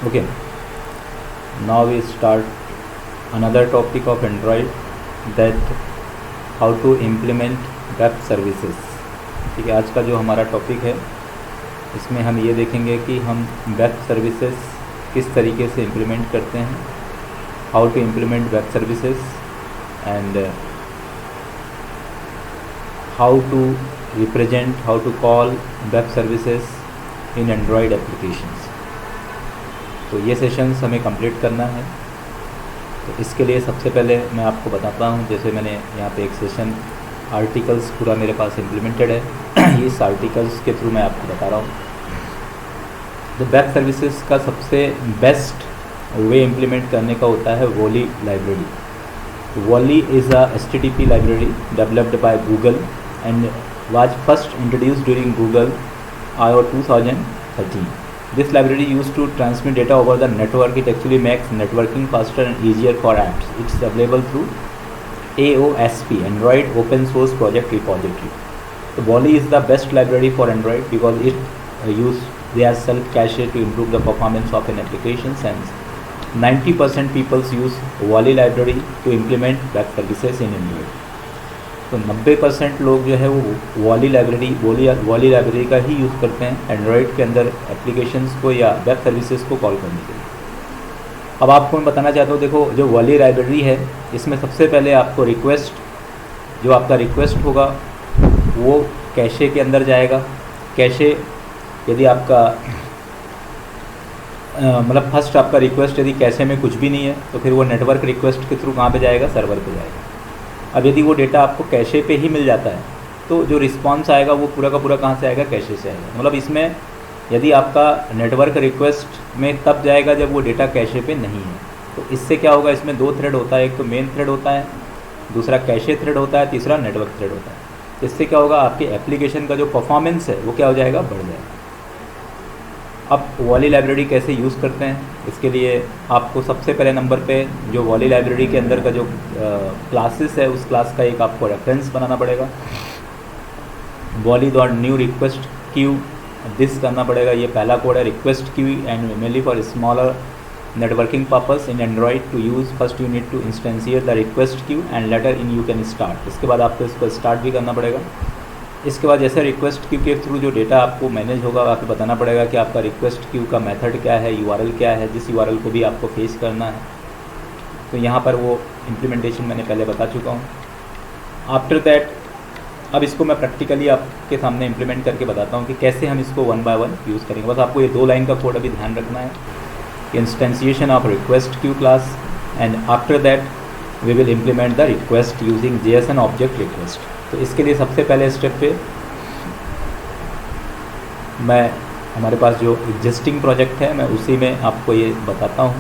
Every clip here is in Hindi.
Okay, now we start another topic of Android, that how to implement web services. ठीक है, आज का जो हमारा टॉपिक है इसमें हम ये देखेंगे कि हम वेब सर्विसेज किस तरीके से इम्प्लीमेंट करते हैं, how to implement web services and how to represent, how to call web services in Android applications. तो ये सेशंस हमें कंप्लीट करना है. तो इसके लिए सबसे पहले मैं आपको बताता हूँ, जैसे मैंने यहाँ पे एक सेशन आर्टिकल्स पूरा मेरे पास इम्प्लीमेंटेड है. इस आर्टिकल्स के थ्रू मैं आपको बता रहा हूँ. तो वेब सर्विसेज का सबसे बेस्ट वे इम्प्लीमेंट करने का होता है volley library. Volley is a HTTP library developed by Google and was first introduced during Google I/O 2013. This library used to transmit data over the network. It actually makes networking faster and easier for apps. It's available through AOSP, Android Open Source Project Repository. So Wally is the best library for Android because it use their self-cache to improve the performance of an application. And 90% people use Wally library to implement web services in Android. तो 90% लोग जो है वो वॉली लाइब्रेरी का ही यूज़ करते हैं एंड्रॉयड के अंदर एप्लीकेशंस को या वेब सर्विसेज को कॉल करने के लिए. अब आपको मैं बताना चाहता हूँ, देखो जो वॉली लाइब्रेरी है इसमें सबसे पहले आपको रिक्वेस्ट, जो आपका रिक्वेस्ट होगा वो कैशे के अंदर जाएगा. कैशे यदि आपका मतलब फर्स्ट आपका रिक्वेस्ट यदि कैशे में कुछ भी नहीं है तो फिर वो नेटवर्क रिक्वेस्ट के थ्रू कहाँ पे जाएगा, सर्वर पे जाएगा. अब यदि वो डेटा आपको कैशे पे ही मिल जाता है तो जो रिस्पांस आएगा वो पूरा का पूरा कहाँ से आएगा, कैशे से आएगा. मतलब इसमें यदि आपका नेटवर्क रिक्वेस्ट में तब जाएगा जब वो डेटा कैशे पे नहीं है. तो इससे क्या होगा, इसमें दो थ्रेड होता है, एक तो मेन थ्रेड होता है, दूसरा कैशे थ्रेड होता है, तीसरा नेटवर्क थ्रेड होता है. इससे क्या होगा, आपके एप्लीकेशन का जो परफॉर्मेंस है वो क्या हो जाएगा, बढ़ जाएगा. अब वॉली लाइब्रेरी कैसे यूज़ करते हैं, इसके लिए आपको सबसे पहले नंबर पे जो वॉली लाइब्रेरी के अंदर का जो क्लासेस है उस क्लास का एक आपको रेफरेंस बनाना पड़ेगा. Volley dot new request queue this करना पड़ेगा. ये पहला कोड है, request queue and mainly for smaller networking purpose in Android to use. First you need to instantiate the request queue and later in you can start. इसके बाद आपको इसको स्टार्ट भी करना पड़ेगा. इसके बाद जैसे रिक्वेस्ट क्यू के थ्रू जो डेटा आपको मैनेज होगा आपको बताना पड़ेगा कि आपका रिक्वेस्ट क्यू का मेथड क्या है, URL क्या है, जिस URL को भी आपको फेच करना है. तो यहाँ पर वो इम्प्लीमेंटेशन मैंने पहले बता चुका हूँ. आफ्टर दैट अब इसको मैं प्रैक्टिकली आपके सामने इम्प्लीमेंट करके बताता हूँ कि कैसे हम इसको 1 by 1 यूज़ करेंगे. बस आपको ये 2 लाइन का कोड अभी ध्यान रखना है. Instantiation of request queue class and after that we will implement the request using JSON object request. तो इसके लिए सबसे पहले स्टेप पे मैं हमारे पास जो एग्जिस्टिंग प्रोजेक्ट है मैं उसी में आपको ये बताता हूँ.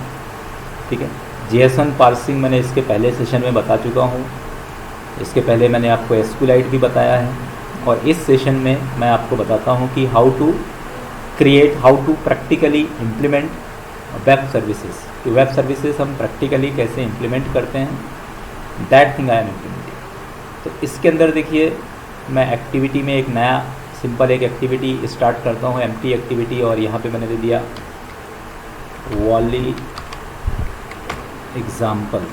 ठीक है, JSON पार्सिंग मैंने इसके पहले सेशन में बता चुका हूँ. इसके पहले मैंने आपको SQLite भी बताया है. और इस सेशन में मैं आपको बताता हूँ कि how to practically implement web services. तो वेब सर्विसेज हम प्रैक्टिकली कैसे इम्प्लीमेंट करते हैं, that thing I am implementing. तो इसके अंदर देखिए मैं एक्टिविटी में एक नया सिंपल एक एक्टिविटी स्टार्ट करता हूँ, एम्प्टी एक्टिविटी. और यहाँ पे मैंने दे दिया वॉली एग्जाम्पल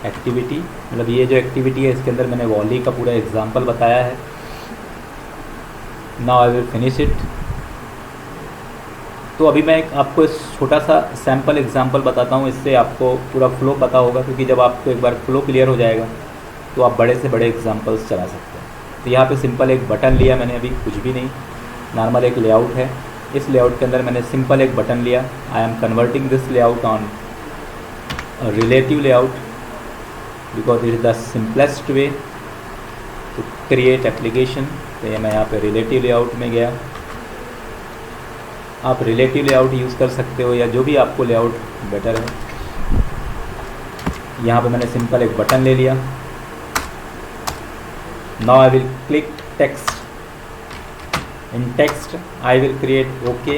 एक्टिविटी. मतलब ये जो एक्टिविटी है इसके अंदर मैंने वॉली का पूरा एग्जाम्पल बताया है. Now I will finish it. तो अभी मैं आपको छोटा सा सैम्पल एग्जाम्पल बताता हूँ, इससे आपको पूरा फ्लो पता होगा. क्योंकि जब आपको एक बार फ्लो क्लियर हो जाएगा तो आप बड़े से बड़े एग्जांपल्स चला सकते हैं. तो यहाँ पे सिंपल एक बटन लिया मैंने, अभी कुछ भी नहीं, नॉर्मल एक लेआउट है. इस लेआउट के अंदर मैंने सिंपल एक बटन लिया. I am converting this layout on relative layout because it is the simplest way to create application. तो ये मैं यहाँ पे रिलेटिव लेआउट में गया. आप रिलेटिव लेआउट यूज़ कर सकते हो या जो भी आपको लेआउट बेटर है. यहाँ पे मैंने सिंपल एक बटन ले लिया. Now I will click text. In text I will create OK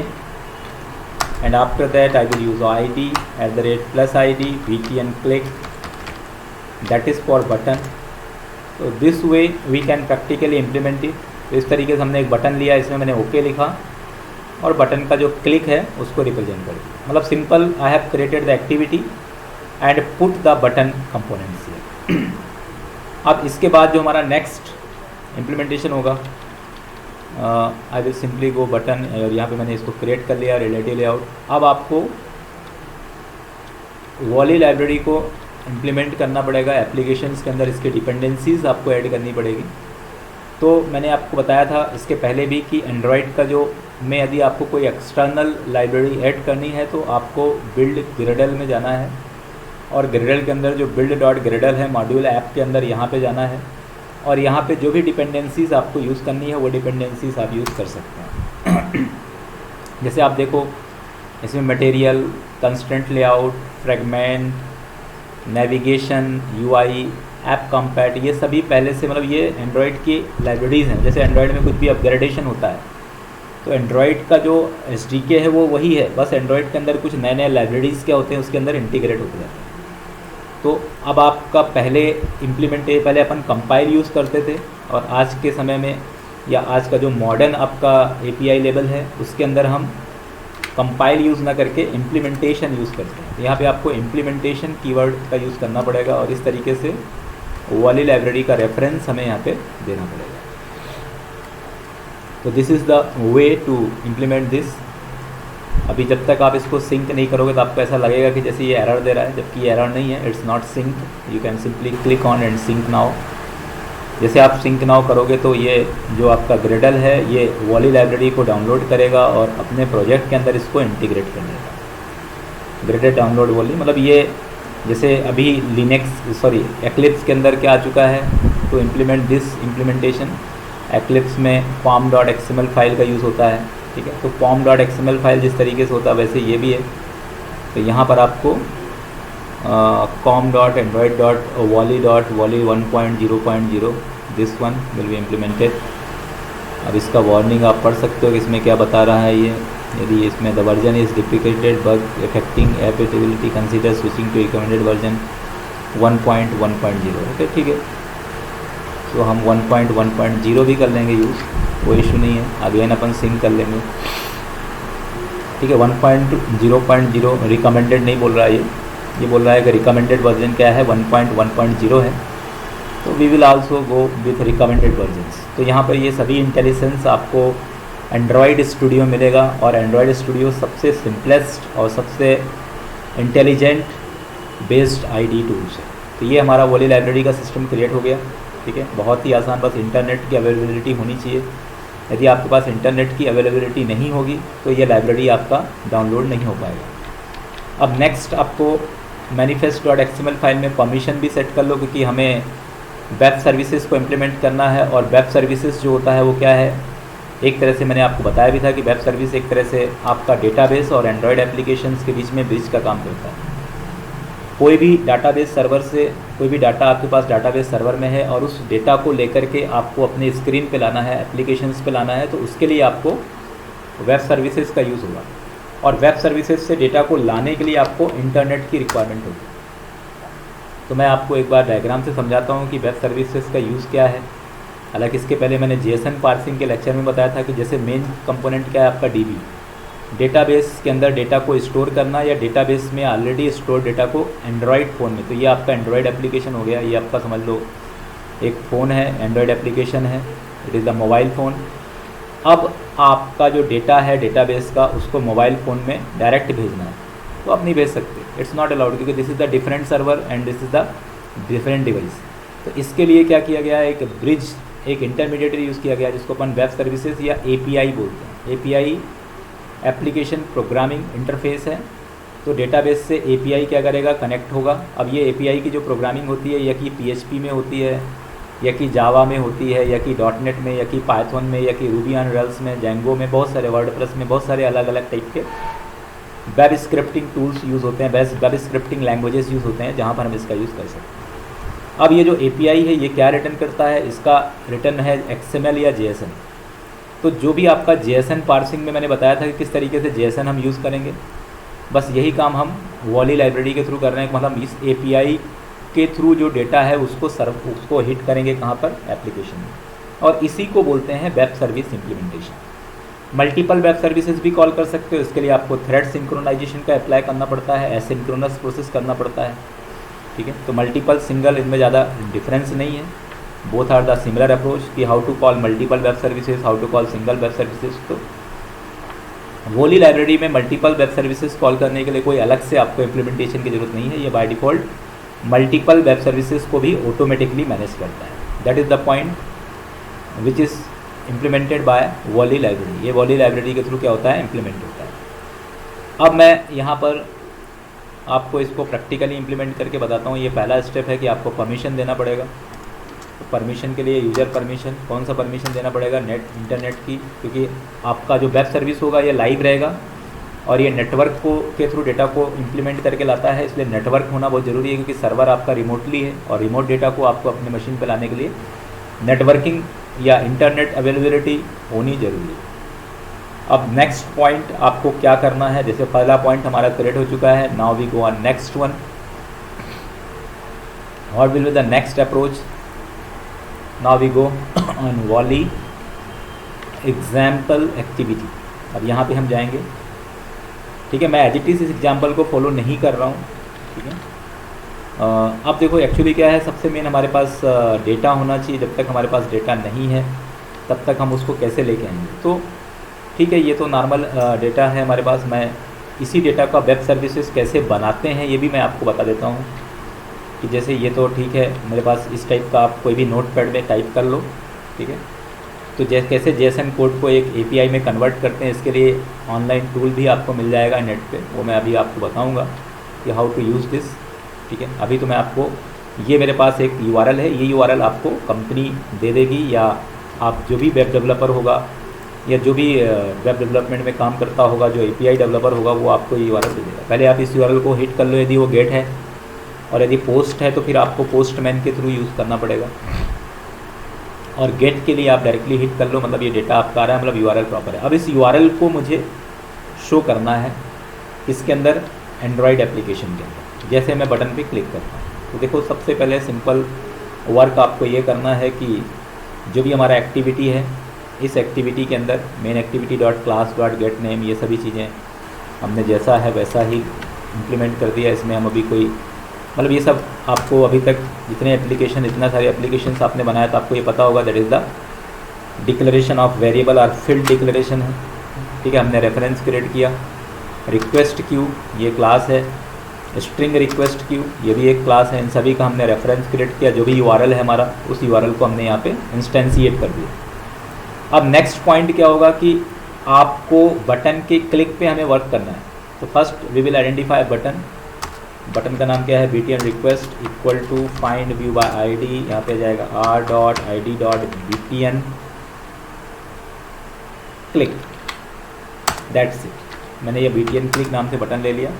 and after that I will use ID @+ID VTN click, that is for button. So this way we can practically implement it. तो इस तरीके से हमने एक बटन लिया, इसमें मैंने OK लिखा और बटन का जो क्लिक है उसको रिप्रेजेंट कर दिया। मतलब simple, I have created the activity and put the button components here. अब इसके बाद जो हमारा नेक्स्ट इम्प्लीमेंटेशन होगा, I will simply go button, और यहाँ पे मैंने इसको क्रिएट कर लिया रिलेटिव लेआउट। अब आपको वॉली लाइब्रेरी को इम्प्लीमेंट करना पड़ेगा एप्लीकेशंस के अंदर, इसके डिपेंडेंसीज आपको ऐड करनी पड़ेगी। तो मैंने आपको बताया था इसके पहले भी कि एंड्रॉयड का जो में यदि आपको कोई एक्सटर्नल लाइब्रेरी ऐड करनी है तो आपको बिल्ड ग्रेडल में जाना है, और ग्रेडल के अंदर जो बिल्ड डॉट ग्रेडल है मॉड्यूल ऐप के अंदर, यहाँ पे जाना है, और यहाँ पे जो भी डिपेंडेंसीज़ आपको यूज़ करनी है वो डिपेंडेंसीज़ आप यूज़ कर सकते हैं। जैसे आप देखो इसमें material, constraint layout, fragment, navigation, UI, app compat, ये सभी पहले से, मतलब ये एंड्रॉयड की लाइब्रेरीज़ हैं। जैसे एंड्रॉयड में कुछ भी अपग्रेडेशन होता है तो एंड्रॉयड का जो एसडीके है वो वही है, बस एंड्रॉयड के अंदर कुछ नए नए लाइब्रेरीज़ क्या होते हैं उसके अंदर इंटीग्रेट होते हैं। तो अब आपका पहले अपन कंपाइल यूज़ करते थे, और आज के समय में या आज का जो मॉडर्न आपका एपीआई लेवल है उसके अंदर हम कंपाइल यूज़ ना करके इम्प्लीमेंटेशन यूज़ करते हैं। यहाँ पे आपको इम्प्लीमेंटेशन कीवर्ड का यूज़ करना पड़ेगा, और इस तरीके से वाली लाइब्रेरी का रेफरेंस हमें यहाँ पे देना पड़ेगा। तो this is the way to implement this. अभी जब तक आप इसको सिंक नहीं करोगे तो आपको ऐसा लगेगा कि जैसे ये एरर दे रहा है, जबकि ये एरर नहीं है, it's not sync. You can simply click on and sync now. जैसे आप सिंक नाउ करोगे तो ये जो आपका ग्रेडल है ये वॉली लाइब्रेरी को डाउनलोड करेगा और अपने प्रोजेक्ट के अंदर इसको इंटीग्रेट कर देगा। ग्रेडल डाउनलोड वॉली, मतलब ये जैसे अभी एक्लिप्स के अंदर क्या आ चुका है, to implement this implementation Eclipse में pom.xml फाइल का यूज़ होता है, ठीक है। तो pom.xml फाइल जिस तरीके से होता है वैसे ये भी है। तो यहाँ पर आपको com.android.wally 1.0.0 this one will be implemented. अब इसका वार्निंग आप पढ़ सकते हो कि इसमें क्या बता रहा है ये। यदि इसमें the version is deprecated bug affecting adaptability, consider switching to recommended version 1.1.0। Okay, ठीक है। तो हम 1.1.0 भी कर लेंगे यूज़, कोई इशू नहीं है। अगेन अपन सिंक कर लेंगे, ठीक है। 1.0.0 रिकमेंडेड नहीं बोल रहा है, ये बोल रहा है कि रिकमेंडेड वर्जन क्या है, 1.1.0 है। तो we will also go with recommended versions. तो यहाँ पर ये सभी इंटेलिजेंस आपको एंड्रॉयड स्टूडियो मिलेगा, और एंड्रॉयड स्टूडियो सबसे सिंपलेस्ट और सबसे इंटेलिजेंट बेस्ड आईडी टूल्स है। तो ये हमारा वॉली लाइब्रेरी का सिस्टम क्रिएट हो गया, ठीक है। बहुत ही आसान, बस इंटरनेट की अवेलेबिलिटी होनी चाहिए। यदि आपके पास इंटरनेट की अवेलेबिलिटी नहीं होगी तो ये लाइब्रेरी आपका डाउनलोड नहीं हो पाएगा। अब नेक्स्ट आपको manifest.xml फाइल में परमिशन भी सेट कर लो, क्योंकि हमें वेब सर्विसेज को इम्प्लीमेंट करना है। और वेब सर्विसेज जो होता है वो क्या है, एक तरह से मैंने आपको बताया भी था कि वेब सर्विस एक तरह से आपका डेटाबेस और एंड्रॉयड एप्लीकेशंस के बीच में ब्रिज का काम करता है। कोई भी डाटाबेस सर्वर से कोई भी डाटा आपके पास डाटाबेस सर्वर में है और उस डेटा को लेकर के आपको अपने स्क्रीन पे लाना है, एप्लीकेशंस पे लाना है, तो उसके लिए आपको वेब सर्विसेज का यूज़ होगा। और वेब सर्विसेज से डेटा को लाने के लिए आपको इंटरनेट की रिक्वायरमेंट होगी। तो मैं आपको एक बार डायग्राम से समझाता हूँ कि वेब सर्विसेज का यूज़ क्या है। हालांकि इसके पहले मैंने जेएसएन पार्सिंग के लेक्चर में बताया था कि जैसे मेन कंपोनेंट क्या है आपका डीबी, डेटाबेस के अंदर डेटा को स्टोर करना, या डेटाबेस में ऑलरेडी स्टोर डेटा को एंड्रॉयड फ़ोन में। तो ये आपका एंड्रॉयड एप्लीकेशन हो गया, ये आपका समझ लो एक फ़ोन है, एंड्रॉयड एप्लीकेशन है, it is the mobile phone. अब आपका जो डेटा है डेटाबेस का उसको मोबाइल फ़ोन में डायरेक्ट भेजना है तो आप नहीं भेज सकते, इट्स नॉट अलाउड, क्योंकि this is the different server and this is the different device. तो इसके लिए क्या किया गया है, एक ब्रिज, एक इंटरमीडिएटरी यूज़ किया गया जिसको अपन वेब सर्विसेज या एपीआई बोलते हैं। एपीआई एप्लीकेशन प्रोग्रामिंग इंटरफेस है। तो डेटाबेस से एपीआई क्या करेगा, कनेक्ट होगा। अब ये एपीआई की जो प्रोग्रामिंग होती है या कि पीएचपी में होती है, या कि जावा में होती है, या कि डॉटनेट में, या कि पाइथन में, या कि रूबी ऑन रेल्स में, जेंगो में, बहुत सारे वर्डप्रेस में बहुत सारे अलग अलग टाइप के वेब स्क्रिप्टिंग टूल्स यूज़ होते हैं, वेब स्क्रिप्टिंग लैंग्वेजेस यूज़ होते हैं जहाँ पर हम इसका यूज़ कर सकते हैं। अब ये जो एपीआई है ये क्या रिटर्न करता है, इसका रिटर्न है एक्सएमएल या जेएसएन। तो जो भी आपका जेएसएन पार्सिंग में मैंने बताया था कि किस तरीके से जेएसएन हम यूज़ करेंगे, बस यही काम हम वॉली लाइब्रेरी के थ्रू कर रहे हैं। मतलब इस एपीआई के थ्रू जो डेटा है उसको हिट करेंगे कहाँ पर, एप्लीकेशन में, और इसी को बोलते हैं web service implementation. Multiple web services भी कॉल कर सकते हो। इसके लिए आपको थ्रेड सिंक्रोनाइजेशन का अप्लाई करना पड़ता है, एसिंक्रोनस प्रोसेस करना पड़ता है, ठीक है। तो मल्टीपल सिंगल इनमें ज़्यादा डिफरेंस नहीं है, both are the similar approach कि how to call multiple web services, how to call single web services. तो वोली लाइब्रेरी में मल्टीपल वेब सर्विसेज कॉल करने के लिए कोई अलग से आपको इम्प्लीमेंटेशन की ज़रूरत नहीं है, ये by default multiple web services को भी ऑटोमेटिकली मैनेज करता है। That is the point which is implemented by वोली लाइब्रेरी। ये वोली लाइब्रेरी के थ्रू क्या होता है, इम्प्लीमेंट होता है। अब मैं यहाँ पर आपको इसको प्रैक्टिकली इम्प्लीमेंट करके बताता हूँ। ये पहला स्टेप है कि आपको परमिशन देना पड़ेगा। तो परमिशन के लिए यूज़र परमिशन, कौन सा परमिशन देना पड़ेगा, इंटरनेट की, क्योंकि आपका जो वेब सर्विस होगा ये लाइव रहेगा और ये नेटवर्क को के थ्रू डेटा को इम्प्लीमेंट करके लाता है, इसलिए नेटवर्क होना बहुत ज़रूरी है, क्योंकि सर्वर आपका रिमोटली है और रिमोट डेटा को आपको अपने मशीन पर लाने के लिए नेटवर्किंग या इंटरनेट अवेलेबिलिटी होनी जरूरी है। अब नेक्स्ट पॉइंट आपको क्या करना है, जैसे पहला पॉइंट हमारा क्रिएट हो चुका है, now we go on next one. What will be the next approach, now we go on Volley example activity. अब यहाँ पे हम जाएंगे, ठीक है। मैं एज इट इज़ इस एग्जाम्पल को फॉलो नहीं कर रहा हूँ, ठीक है। अब देखो एक्चुअली क्या है, सबसे मेन हमारे पास डेटा होना चाहिए। जब तक हमारे पास डेटा नहीं है तब तक हम उसको कैसे लेके आएंगे। तो ठीक है, ये तो नॉर्मल डेटा है हमारे पास। मैं इसी डेटा का वेब सर्विसेज कैसे बनाते हैं ये भी मैं आपको बता देता हूँ, कि जैसे ये तो ठीक है मेरे पास इस टाइप का, आप कोई भी नोटपैड में टाइप कर लो, ठीक है। तो कैसे जेएसएन कोड को एक एपीआई में कन्वर्ट करते हैं, इसके लिए ऑनलाइन टूल भी आपको मिल जाएगा नेट पे, वो मैं अभी आपको बताऊँगा कि हाउ टू यूज़ दिस, ठीक है। अभी तो मैं आपको, ये मेरे पास एक यूआरएल है, ये यूआरएल आपको कंपनी दे देगी, या आप जो भी वेब डेवलपर होगा या जो भी वेब डेवलपमेंट में काम करता होगा, जो एपीआई डेवलपर होगा, वो आपको ये यूआरएल दे देगा। पहले आप इस यूआरएल को हिट कर लो यदि वो गेट है, और यदि पोस्ट है तो फिर आपको पोस्टमैन के थ्रू यूज़ करना पड़ेगा। और गेट के लिए आप डायरेक्टली हिट कर लो, मतलब ये डेटा आपका आ रहा है, मतलब यूआरएल प्रॉपर है। अब इस यूआरएल को मुझे शो करना है इसके अंदर, एंड्रॉयड एप्लीकेशन के अंदर। जैसे मैं बटन पे क्लिक करता हूँ तो देखो सबसे पहले सिंपल वर्क आपको ये करना है कि जो भी हमारा एक्टिविटी है, इस एक्टिविटी के अंदर main activity dot class dot gate name, ये सभी चीज़ें हमने जैसा है वैसा ही इम्प्लीमेंट कर दिया। इसमें हम अभी कोई, मतलब ये सब आपको अभी तक जितने एप्लीकेशन, इतना सारे एप्लीकेशंस आपने बनाया तो आपको ये पता होगा, that is the declaration of variable और फील्ड डिक्लेरेशन है, ठीक है। हमने रेफरेंस क्रिएट किया, रिक्वेस्ट क्यू ये क्लास है, स्ट्रिंग रिक्वेस्ट क्यू ये भी एक क्लास है। इन सभी का हमने रेफरेंस क्रिएट किया, जो भी यूआरएल है हमारा उस यूआरएल को हमने यहाँ पे इंस्टेंशिएट कर दिया। अब नेक्स्ट पॉइंट क्या होगा कि आपको बटन के क्लिक पे हमें वर्क करना है। तो first we will identify button. Button का नाम क्या है, btn request equal to find view by ID, यहाँ पे जाएगा r.id.btn क्लिक, दैट्स इट। मैंने ये btn क्लिक नाम से बटन ले लिया।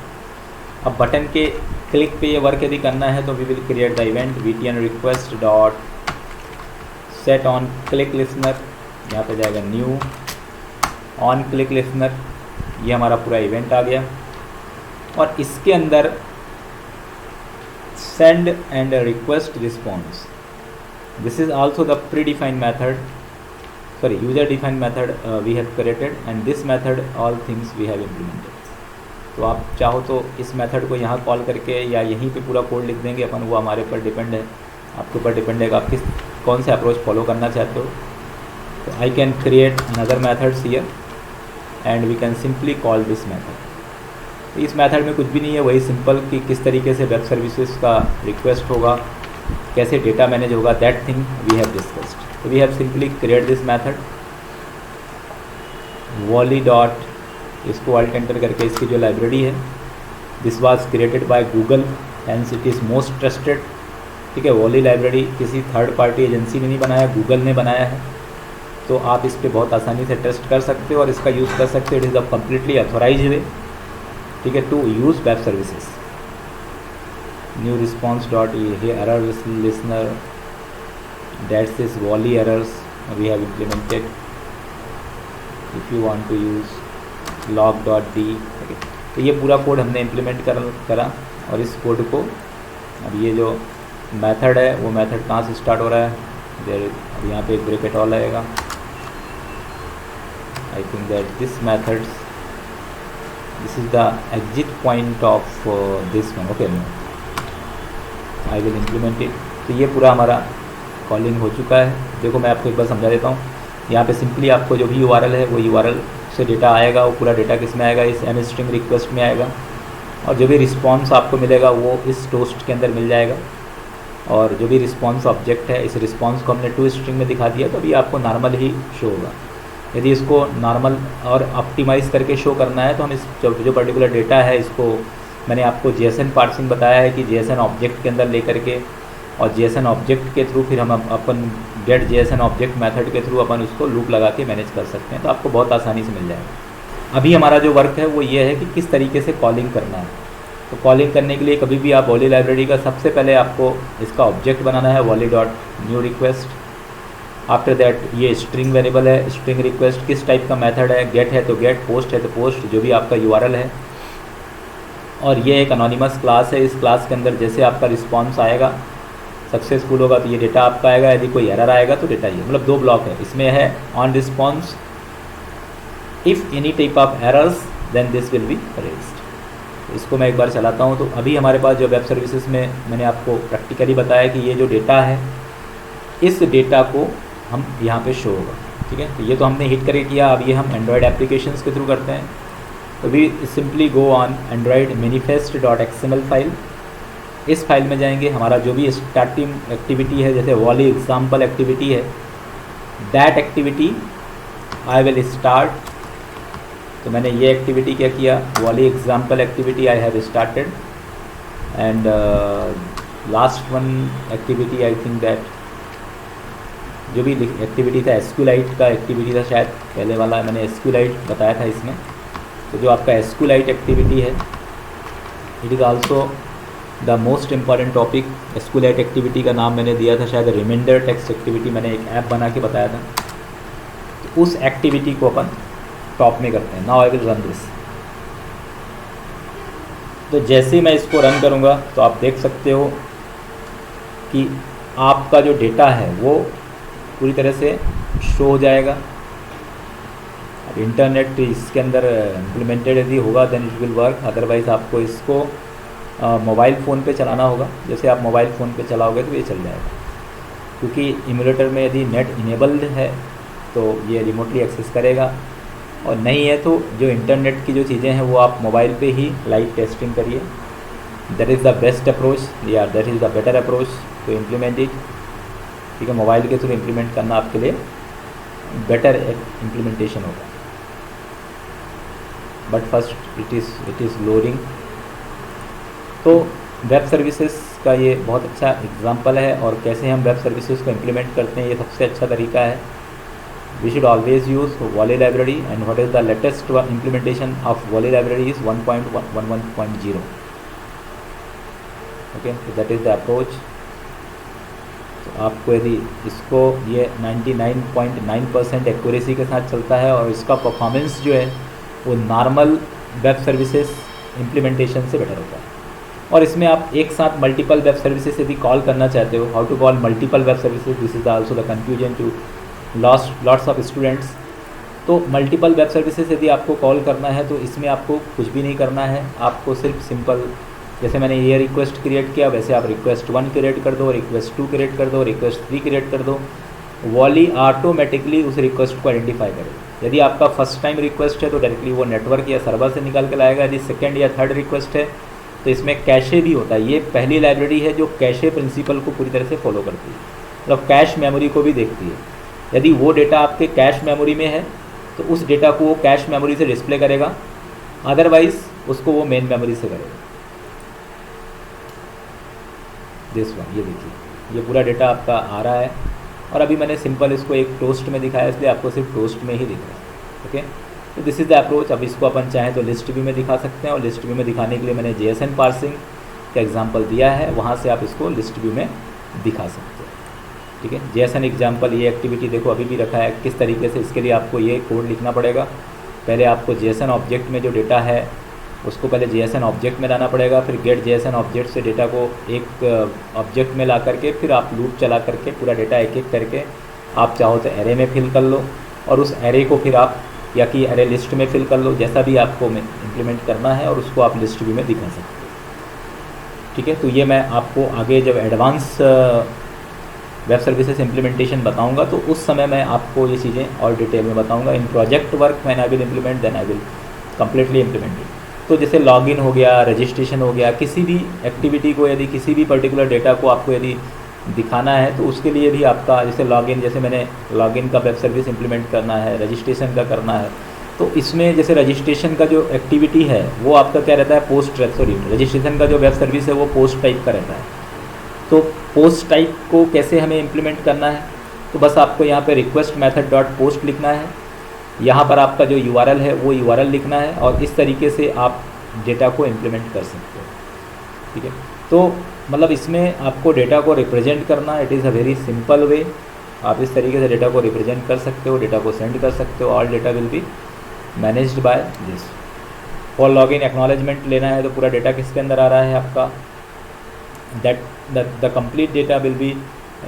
अब बटन के क्लिक पे ये वर्क यदि करना है तो we will create the event btn request dot set on click listener, यहाँ पे जाएगा न्यू ऑन क्लिक लिसनर, ये हमारा पूरा इवेंट आ गया। और इसके अंदर send and request response, this is also the predefined method, sorry user defined method we have created, and this method all things we have implemented। तो आप चाहो तो इस मेथड को यहाँ कॉल करके या यहीं पे पूरा कोड लिख देंगे अपन, वो हमारे ऊपर डिपेंड है, आपके ऊपर डिपेंड है कि आप कौन से अप्रोच फॉलो करना चाहते हो। तो I can create another methods here and we can simply call this method. तो इस मेथड में कुछ भी नहीं है, वही सिंपल कि किस तरीके से वेब सर्विसेज का रिक्वेस्ट होगा, कैसे डेटा मैनेज होगा, that thing we have discussed. तो we have simply create this method volley dot, इसको अल्ट एंटर करके इसकी जो लाइब्रेरी है, this was created by Google hence it is most trusted, ठीक है। वॉली लाइब्रेरी किसी थर्ड पार्टी एजेंसी ने नहीं बनाया, गूगल ने बनाया है। तो आप इस पर बहुत आसानी से टेस्ट कर सकते हो और इसका यूज़ कर सकते हो। It is a completely authorize way, ठीक है, to use web services. New response dot ये error listener, that's is volley errors we have implemented. If you want to use log dot D, तो ये पूरा कोड हमने इम्प्लीमेंट करा। और इस कोड को अब ये जो मेथड है वो मेथड कहाँ से स्टार्ट हो रहा है, देयर अब यहाँ पे एक ब्रेकेट ऑल आएगा, I think that this methods, this is the exit point of this one. Okay, I will implement it. तो ये पूरा हमारा कॉलिंग हो चुका है. देखो मैं आपको एक बार समझा देता हूँ. यहाँ पे सिंपली आपको जो भी URL है वो URL से डेटा आएगा, वो पूरा डेटा किस में आएगा, इस mstring रिक्वेस्ट में आएगा, और जो भी रिस्पॉन्स आपको मिलेगा वो इस टोस्ट के अंदर मिल जाएगा. और जो भी रिस्पॉन्स ऑब्जेक्ट है, इस रिस्पॉन्स को हमने toString में दिखा दिया, तो अभी आपको नॉर्मल ही शो होगा. यदि इसको नॉर्मल और ऑप्टिमाइज़ करके शो करना है तो हम इस जो पर्टिकुलर डेटा है इसको मैंने आपको JSON पार्सिंग बताया है कि JSON ऑब्जेक्ट के अंदर लेकर के और JSON ऑब्जेक्ट के थ्रू फिर हम अपन गेट JSON ऑब्जेक्ट मेथड के थ्रू अपन उसको लूप लगा के मैनेज कर सकते हैं. तो आपको बहुत आसानी से मिल जाएगा. अभी हमारा जो वर्क है वो ये है कि किस तरीके से कॉलिंग करना है. तो कॉलिंग करने के लिए कभी भी आप वॉली लाइब्रेरी का सबसे पहले आपको इसका ऑब्जेक्ट बनाना है, volley.newRequest. आफ्टर दैट ये स्ट्रिंग वेरिएबल है, स्ट्रिंग रिक्वेस्ट किस टाइप का मेथड है, गेट है तो गेट, पोस्ट है तो पोस्ट, जो भी आपका URL है. और ये एक अनोनिमस क्लास है. इस क्लास के अंदर जैसे आपका रिस्पॉन्स आएगा, सक्सेसफुल होगा तो ये डेटा आपका आएगा, यदि कोई एरर आएगा तो डेटा ये, मतलब 2 ब्लॉक है इसमें है. On response if any type of errors then this will be raised. इसको मैं एक बार चलाता हूँ. तो अभी हमारे पास जो वेब सर्विसेज में मैंने आपको प्रैक्टिकली बताया कि ये जो डेटा है, इस डेटा को हम यहाँ पे शो होगा. ठीक है, तो ये तो हमने हिट करके किया. अब ये हम एंड्रॉयड एप्लीकेशंस के थ्रू करते हैं. तो we simply go on Android manifest.xml file. इस फाइल में जाएंगे, हमारा जो भी स्टार्टिंग एक्टिविटी है, जैसे वॉली एग्जाम्पल एक्टिविटी है, that activity I will start. तो मैंने ये एक्टिविटी क्या किया, Volley example activity I have started. And last one activity I think that जो भी एक्टिविटी था SQLite का एक्टिविटी था, शायद पहले वाला मैंने SQLite बताया था इसमें. तो जो आपका SQLite एक्टिविटी है, it is also the most important topic. SQLite activity का नाम मैंने दिया था शायद रिमाइंडर टेक्स्ट एक्टिविटी, मैंने एक ऐप बना के बताया था. तो उस एक्टिविटी को अपन टॉप में करते हैं. Now I will run this. तो जैसे ही मैं इसको रन करूँगा तो आप देख सकते हो कि आपका जो डेटा है वो पूरी तरह से शो हो जाएगा. अब इंटरनेट इसके अंदर इम्प्लीमेंटेड यदि होगा then it will work. Otherwise आपको इसको मोबाइल फ़ोन पे चलाना होगा. जैसे आप मोबाइल फ़ोन पे चलाओगे तो ये चल जाएगा, क्योंकि इम्यूलेटर में यदि नेट इनेबल्ड है तो ये रिमोटली एक्सेस करेगा, और नहीं है तो जो इंटरनेट की जो चीज़ें हैं वो आप मोबाइल पे ही लाइव टेस्टिंग करिए. That is the best approach, या that is the better approach to implement it. ठीक है, मोबाइल के थ्रू इम्प्लीमेंट करना आपके लिए बेटर इम्प्लीमेंटेशन होगा. But first it is loading. तो वेब सर्विसेज का ये बहुत अच्छा एग्जांपल है, और कैसे हम वेब सर्विसेज को इम्प्लीमेंट करते हैं ये सबसे अच्छा तरीका है. We should always use Volley library, and what is the latest implementation of Volley library is 1.11.0. Okay, तो दैट इज़ द अप्रोच. तो आपको यदि इसको ये 99.9% एक्यूरेसी के साथ चलता है, और इसका परफॉर्मेंस जो है वो नॉर्मल वेब सर्विसेज इम्प्लीमेंटेशन से बेटर होता है. और इसमें आप एक साथ मल्टीपल वेब सर्विसेज यदि कॉल करना चाहते हो, how to call multiple web services, this is also the confusion to lots of students. तो मल्टीपल वेब सर्विसेज यदि आपको कॉल करना है तो इसमें आपको कुछ भी नहीं करना है. आपको सिर्फ सिंपल, जैसे मैंने ये रिक्वेस्ट क्रिएट किया वैसे आप रिक्वेस्ट 1 क्रिएट कर दो, रिक्वेस्ट 2 क्रिएट कर दो, रिक्वेस्ट 3 क्रिएट कर दो. वॉली ऑटोमेटिकली उस रिक्वेस्ट को आइडेंटिफाई करेगा. यदि आपका फर्स्ट टाइम रिक्वेस्ट है तो डायरेक्टली वो नेटवर्क या सर्वर से निकाल के लाएगा. यदि सेकेंड या थर्ड रिक्वेस्ट है तो इसमें कैशे भी होता है. ये पहली लाइब्रेरी है जो कैशे प्रिंसिपल को पूरी तरह से फॉलो करती है, मतलब कैश मेमोरी को भी देखती है. यदि वो डेटा आपके कैश मेमोरी में है तो उस डेटा को वो कैश मेमोरी से डिस्प्ले करेगा, अदरवाइज उसको वो मेन मेमोरी से करेगा. दिस वन, ये देखिए ये पूरा डेटा आपका आ रहा है. और अभी मैंने सिंपल इसको एक टोस्ट में दिखाया, इसलिए आपको सिर्फ टोस्ट में ही दिख रहा है. ओके, तो दिस इज़ द अप्रोच. अब इसको अपन चाहें तो लिस्ट व्यू में दिखा सकते हैं, और लिस्ट व्यू में दिखाने के लिए मैंने JSON पार्सिंग का एग्जांपल दिया है, वहाँ से आप इसको लिस्ट व्यू में दिखा सकते हैं. ठीक है, JSON एग्जांपल, ये एक्टिविटी देखो अभी भी रखा है. किस तरीके से इसके लिए आपको ये कोड लिखना पड़ेगा. पहले आपको JSON ऑब्जेक्ट में जो डेटा है उसको पहले JSON ऑब्जेक्ट में लाना पड़ेगा, फिर गेट JSON ऑब्जेक्ट से डेटा को एक ऑब्जेक्ट में ला करके फिर आप लूप चला करके पूरा डेटा एक एक करके आप चाहो तो एरे में फिल कर लो, और उस एरे को फिर आप या कि अरे लिस्ट में फिल कर लो, जैसा भी आपको इम्प्लीमेंट करना है और उसको आप लिस्ट व्यू में दिखा सकते हो। ठीक है, तो ये मैं आपको आगे जब एडवांस वेब सर्विसेज इम्प्लीमेंटेशन बताऊंगा तो उस समय मैं आपको ये चीज़ें और डिटेल में बताऊंगा। In project work when I will implement then I will completely implement it. तो जैसे लॉगिन हो गया, रजिस्ट्रेशन हो गया, किसी भी एक्टिविटी को यदि किसी भी पर्टिकुलर डेटा को आपको यदि दिखाना है तो उसके लिए भी आपका जैसे लॉगिन, जैसे मैंने लॉगिन का वेब सर्विस इम्प्लीमेंट करना है, रजिस्ट्रेशन का करना है, तो इसमें जैसे रजिस्ट्रेशन का जो एक्टिविटी है वो आपका क्या रहता है, पोस्ट, सॉरी रजिस्ट्रेशन का जो वेब सर्विस है वो पोस्ट टाइप का रहता है। तो पोस्ट टाइप को कैसे हमें इम्प्लीमेंट करना है, तो बस आपको यहाँ पे रिक्वेस्ट मेथड डॉट पोस्ट लिखना है, यहाँ पर आपका जो URL है वो URL लिखना है और इस तरीके से आप डेटा को इम्प्लीमेंट कर सकते हो। ठीक है, तो मतलब इसमें आपको डेटा को रिप्रेजेंट करना, it is a very simple way. आप इस तरीके से डेटा को रिप्रेजेंट कर सकते हो, डेटा को सेंड कर सकते हो। All data will be managed by this. For login acknowledgement लेना है तो पूरा डेटा किसके अंदर आ रहा है आपका, that the complete data will be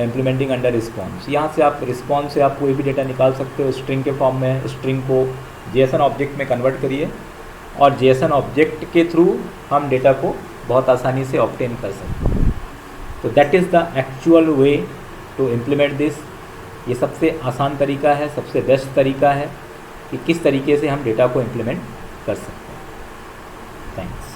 implementing under response. यहाँ से आप रिस्पॉन्स से आप कोई भी डेटा निकाल सकते हो स्ट्रिंग के फॉर्म में। स्ट्रिंग को JSON ऑब्जेक्ट में कन्वर्ट करिए और JSON ऑब्जेक्ट के थ्रू हम डेटा को बहुत आसानी से ऑब्टेन कर सकते हैं। तो that is the actual way to implement this. ये सबसे आसान तरीका है, सबसे बेस्ट तरीका है कि किस तरीके से हम डेटा को इम्प्लीमेंट कर सकते हैं। थैंक्स।